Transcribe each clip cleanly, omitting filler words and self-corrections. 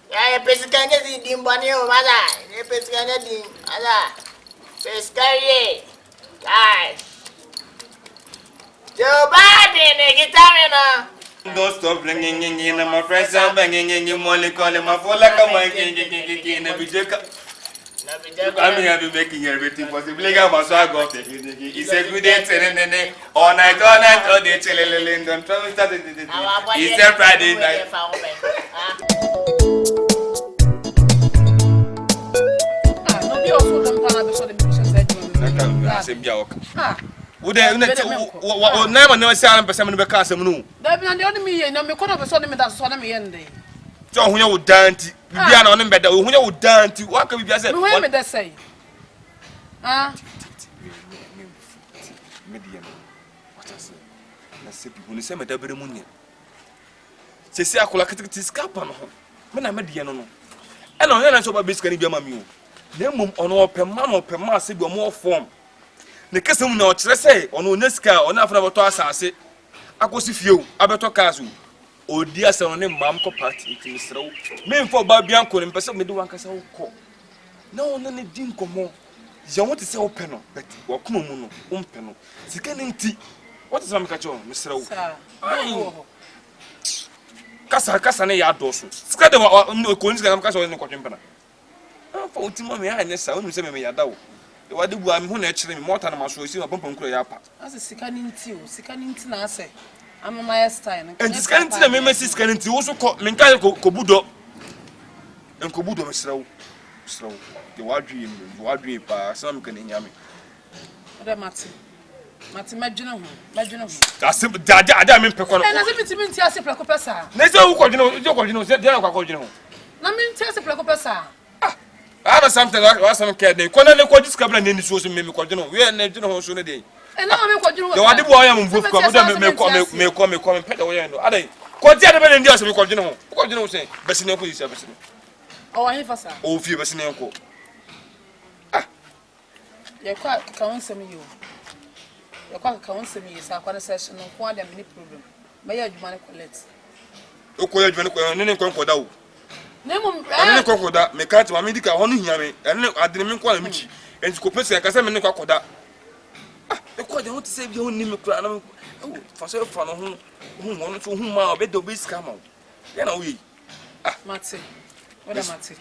Ya pesikanya di dimbani o mada. Ya pesikanya di ada. Pesikanya. Guys. Coba deh kita mana. Don't stop ringing in my friends are banging in your money calling my phone like a monkey in a video. I'm here to making everything possible. I was got it. It's a good day and all night, all day till London. It's a Friday night. Would I never say I'm person in the castle? That be the only me and me could have saw them that's on me end day. So when you would dance, you are on him better. When you would dance, what can we just say? What may they say? Ah, Medium. What I say? Let's see people in the same double moon. Say, I could like to scalp on home. When I met the no. And on her, so my biscuit be my mule. Then mum on all per man or per mass, more form. The custom not say on Unesca or nothing about us. I say, I go see you, Abato Casu. Oh, dear son, name Mamco Party to Mr. Men for Babianco and Person do one castle call. No, none didn't come more. You want to say open, but walk mono, penal. Sickening tea. What is Amcacho, Mr. Cassane Yardos. Scatter no coincidence of Casso in the Cotimpana. For Timmy, I never saw him say me a dow. What do I mean actually more than my soul? See a bump on Clayapa. as a sickening I say. I'm a Ashtown. And this kind of members is going to also call Menkai Kobudo and Kobudo, Mr. So, the wild dream, some can hear me. What Martin? Martin, That's simple. I mean, Pecon. and as if it's been Tiasi Placopessa. Let's go, you said, they are Cordino. Namin Tiasi Placopessa. I have something like some care. They couldn't quite discover in the social meme Cordino. We are never on a day. And now I'm going to do I am with come and pet away. Are they? Quite the other than just Cordino. Cordino say, Bassino police service. Oh, I have a Oh, few Bassino. You're quite counsel me. You're quite counsel me. It's a session of one many problem. May I demand collect? Okay, you can call out. Name I didn't that. Make out my medical honey here, and I didn't call me. And to compare, I can say, Cocoda. The quite want to save your own name. Oh, for so fun, whom one to whom I'll bet the beast come out. Then we. Matty. What a Matty.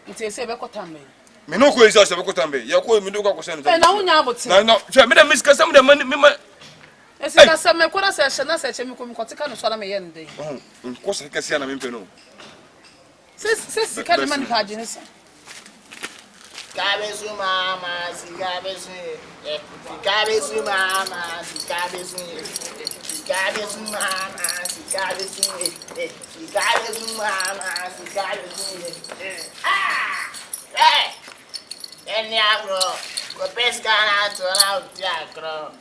It is a Becotambe. Minoko is also a Becotambe. You're calling me to go send. And now, no, try me to miss some of the money. As I said, my quarter session, I said, you can continue to swallow me end day. Oh, of course, I can see an impeno. Says the Cadiman Pagines. Cabezu mama, cabezu, cabezu mama, cabezu, cabezu mama, cabezu, cabezu mama, cabezu. Ah, hey, then yagro, go pescana to out yagro.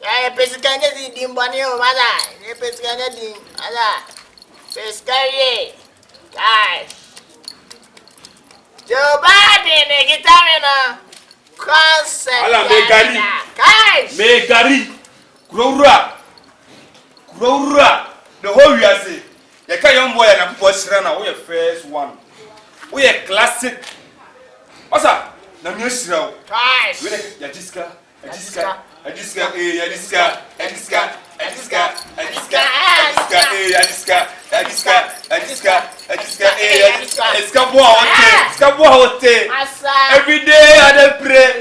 Yeah, pescana di dimbani o mada, ne pescana di ada, pescaye, guys. Coba deh kita mana konsep. Ala megari. Guys. Megari. Kurura. The whole year say. You can't young boy and boss rana. We are first one. We are classic. What's up? Na musical. Guys. We are Yadiska. Every day I pray.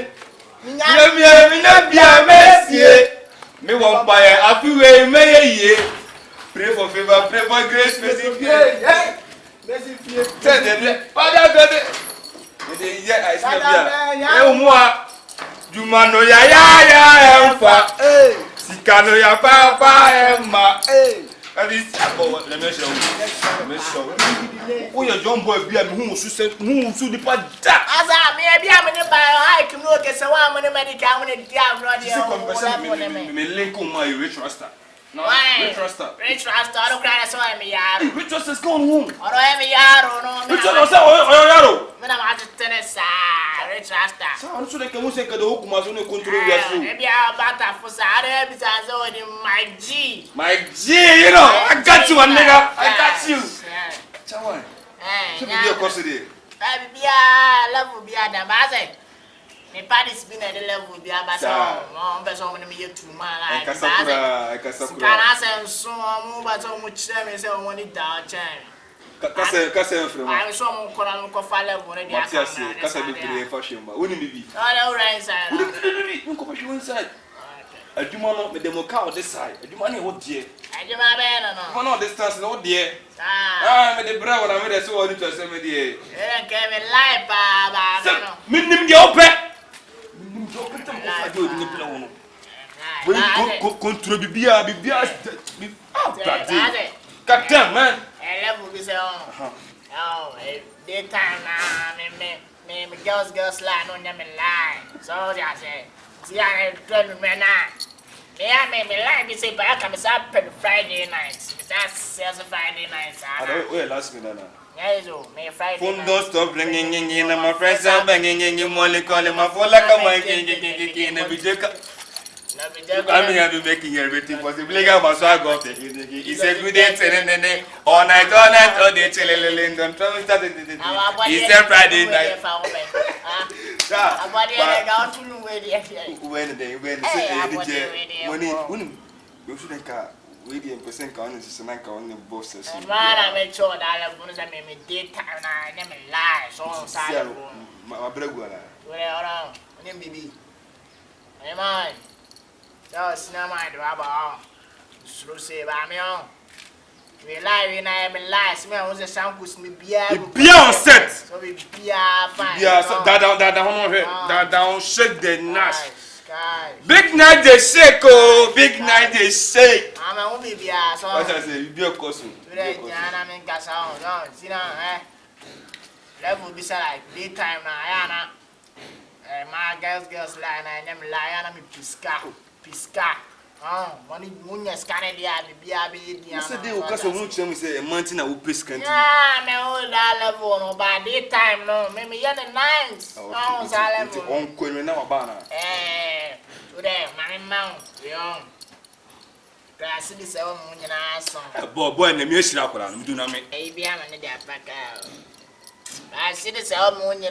Me want fire. I feel way me pray for favor, pray for grace, mercy, fear. Mercy, fear. Father God. I say Jumano ya emfa. Sikano ya papa emma. That is about let me show. Who your young boy be who su the pa da. Asa me be am ne ba I can no ke se wa me medical me dey abroad me link on my rich rasta. No, rich rasta. I don't cry so I me yaro. Rich rasta is going home. Oro e me yaro no. Rich rasta yaro. Me na ma tenesa. Rich rasta. So so de ke mo se ke do hukuma so ne control ya so. E bia bata for sa are be sa so my G. My G, you know, I got you, my nigga. I got you. your custody. Be a level be a damn. Me parties been at the level be a basso. No, but so many me 2 man. I can say so but so much time is on it down chain. Kasa from I was so more ko fale bo ne dia kasa be play fashion ba woni bibi all right side you ko fashion inside aduma no me demo ka on this side aduma na wo die aduma be no no no distance no die me de bra wona me de so woni to say me die ke me live ba no minnim de ope tam ko fa do ni pila wono we control bibia goddamn man level be say oh daytime na me girls lie no nyame lie so I say see I tell me na me lie be say ba come say Friday night that's Friday night where last minute na yeah so me Friday phone don't stop ringing in my friends are banging in money calling my phone like a monkey na bijeka I mean, I'll be making everything possible. I got my swag off. It's a good day, all night, all day, chilling. Don't try to start it. It's a Friday night. When you shouldn't car, waiting and percent count on the bosses. Man, I make sure that I'm going to make me daytime. I never lie. So, sorry. My brother, well, baby. Am I? So, cinema, Rabba. Slow say, Bamion. We lie, we am lies. Me, I was a sound push me beer. Beer on set. So, we beer fine. Yeah, so that down, shake the nash. Big night they shake, oh, big night they shake. I'm a woman beer. So, what I say, you be a costume. Today, I'm in Casa. No, see now, level be like daytime now, my girls lie, and I'm lying, I'm Pisca. Oh, money munya scanner there, be so they will cause of say a mountain I will pisca. Yeah, me hold that level no by daytime no, maybe you're the night. Oh, level. On coin now banner. Today, my mount, young. Grass is 7 munya song. Boy, and the music around, do not make a BM and the back out. I see the 7 munya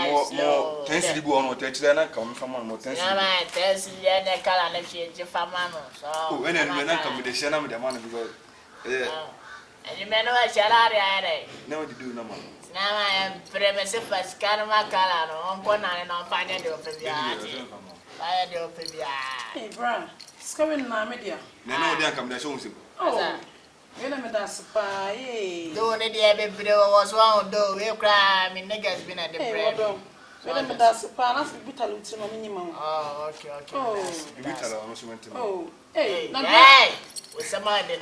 more 10 city go on or touch then I come from one more 10 city. I tell you, and the color and she famano. So, when I come with the shana with the money because. And you may know I shall have no, you do no more. Now I am premises for Scanama Color on one and on finding the open Fire the open Hey, Bra, it's coming now, media. No, they come there, show him. Oh, you know, that's spy. Don't need the baby was one, though. We cry, I mean, niggas been at the bread. That's a pass with bitter minimum. Oh, okay. Oh, hey, with some money,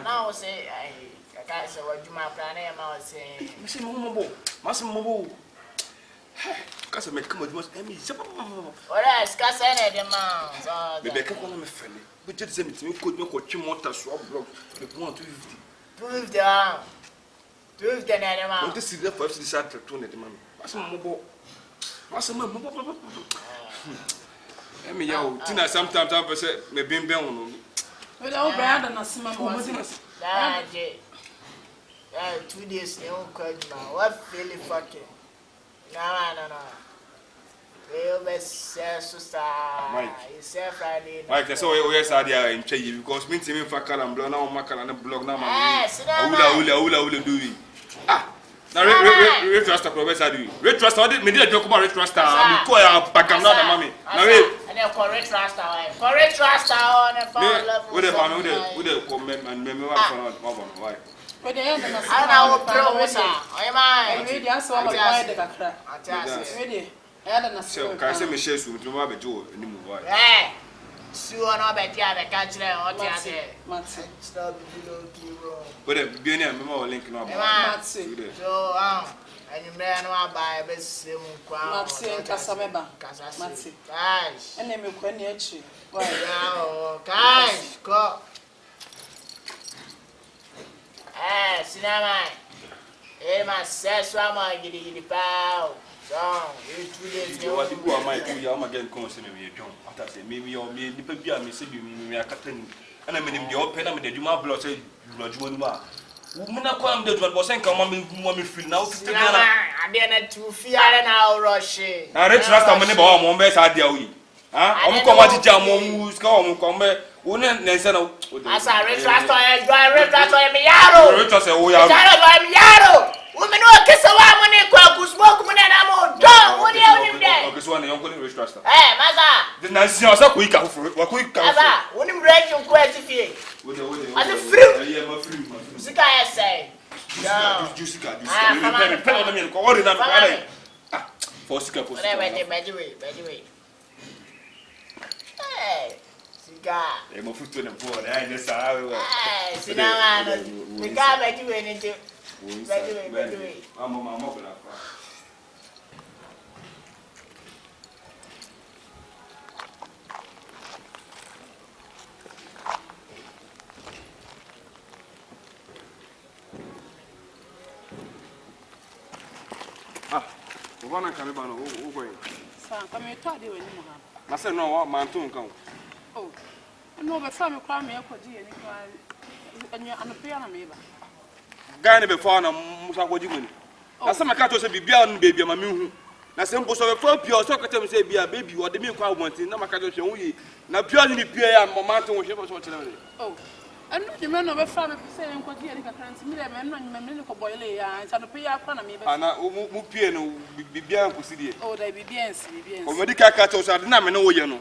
now say, I can't say what you might plan. I was saying, Massimo, because I make come with most Emmy. what else? Cassette, the man. Rebecca, I'm a friend. But just send it to me, could not watch you more to swap block with 150. Prove the arm. Prove the animal. What is the first decided to turn at the man? Emmy, yo, Tina, sometimes I say, maybe in Belmont. Without bad and a small 2 days, they won't call you now. What feeling fucking? No. We'll be sister. It's Friday. Mike, that's all we are there in Chay because me to me for Calam blow now, Macan and a blog now. Ula do it. Now, Red Trust Professor do. Red Trust, I didn't talk about Red Trust. I'm going to back and not a mommy. Now, and correct trust on a phone level. With a comment and remember why. But they have a professor. I'm ready. I saw my ready. So, can I say Michelle to Mabbe Joe anymore? Sue on our backyard, I can't tell what stop below. But a billionaire more link no so, and you may not buy a best sim crown. Casameba, Cash, and then you can actually. Cash, go. Cinema. It must say, so I'm going to get the pow. So, it's 2 days. You are the boy, my two young again, consuming me, John. After say, maybe you're me, the baby, I may say, me, Akatanii. And I mean, the open, I mean, you might blow, say, Lodjuma. Woman, I come to the Bosan, come on, me feel now. I didn't to fear now, Roshi. I read last time, money, but I'm best idea. I'm coming to jam on who's come back. Wouldn't Nansen? As I read last time, I read last time, Yaro. Read us, oh, yeah, Yaro. Women who kiss a woman in Quack, smoke, and I'm done. What do you there? this one, you're going to register. Eh, Maza. The Nancy was a quick out for it. What quick out? Wouldn't break your question. As a fruit. Sika, I say. Jessica, for Sika, By the way. Hey, Sika. I'm a foot to the board. I just saw. Sit down. We can't make you anything. By the way. I'm a mobile. One can be banned. Come here, talk to you. I said, no, man, don't come. Oh, no, but from a crime, I could do and you're on the piano, maybe. Gane before na musa kwaji muni asema ka to se bibia no baby ma mehu na se mbo so be fa pio so katem se bia baby wo de me kwa abontin na maka to hwe wuyi na pio ni pio ya momentum wo hwe so kire me oh anu de me no be fa me se nkwaji ya ka kan mi de me no nyime me ko boyle ya nsa no pia kwa na me be ana mu pie no bibia nkusidie oh da bibia nsi o medical ka to so ade na me no wo ye no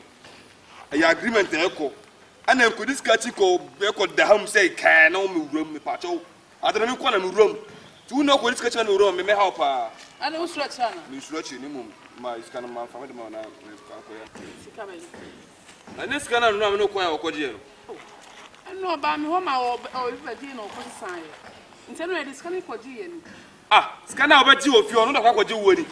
ya agreement e ko ana nkodi ska chi ko be ko da ham say kan na o me wuram me pa cho adana me kwa na me wuram tu no ko ska chi na wuram me help ana wo stretch ana me stretch ni mum ma iska na ma fa me de ma na ko ya Sikamike ana iska na no me no kwa ya ko je no no ba me ho ma o be di no ko san ye nteno e Sikamike ko ji ye ni scanner obeji ofi onu da kwa kwaje wo ni